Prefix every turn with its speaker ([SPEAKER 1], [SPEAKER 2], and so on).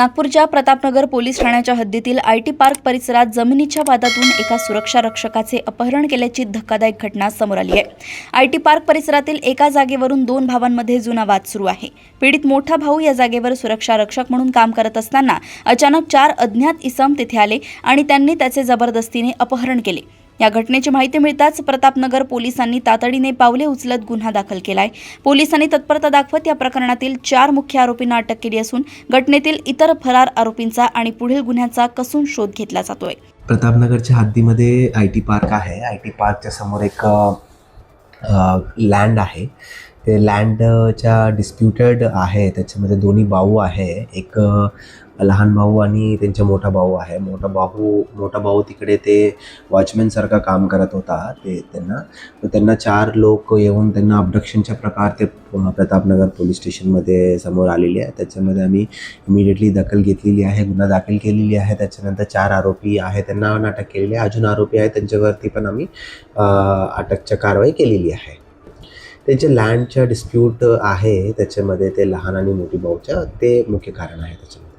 [SPEAKER 1] नागपूरच्या प्रतापनगर पोलीस ठाण्याच्या हद्दीतील आयटी पार्क परिसरात जमिनीच्या वादातून एका सुरक्षा रक्षकाचे अपहरण केल्याची धक्कादायक घटना समोर आली आहे। आयटी पार्क परिसरातील एका जागेवरून दोन भावांमध्ये जुना वाद सुरू आहे। पीडित मोठा भाऊ या जागेवर सुरक्षा रक्षक म्हणून काम करत असताना अचानक 4 अज्ञात इसम तेथे आले आणि त्यांनी त्याचे जबरदस्तीने अपहरण केले। या घटनेची माहिती मिळताच प्रतापनगर पोलिसांनी तातडीने पावले उचलत गुन्हा दाखल केलाय। पोलिसांनी तत्परता दाखवत या प्रकरणातील 4 मुख्य आरोपींना अटक केली असून घटनेतील इतर फरार आरोपींचा आणि पुढील गुन्ह्याचा कसून शोध घेतला जातोय।
[SPEAKER 2] प्रतापनगरच्या हद्दीमध्ये आयटी पार्क आहे। आयटी पार्कच्या समोर एक लँड आहे। ते लँडच्या डिस्प्युटेड आहे। त्याच्यामध्ये दोन्ही भाऊ आहे, एक लहान भाऊ आणि त्यांचा मोठा भाऊ आहे। मोठा भाऊ तिकडे ते वॉचमॅनसारखा काम करत होता। त्यांना 4 लोक येऊन त्यांना अबडक्शनच्या प्रकार ते प्रतापनगर पोलीस स्टेशनमध्ये समोर आलेले आहे। त्याच्यामध्ये आम्ही इमिडिएटली दखल घेतलेली आहे, गुन्हा दाखल केलेली आहे। त्याच्यानंतर 4 आरोपी आहे त्यांना अटक केलेली आहे। अजून आरोपी आहे त्यांच्यावरती पण आम्ही अटकच्या कारवाई केलेली आहे। त्यांचे लँडच्या डिस्प्यूट आहे, त्याच्यामध्ये ते लहान आणि मोठी भाऊच्या ते मुख्य कारण आहे त्याच्यामध्ये।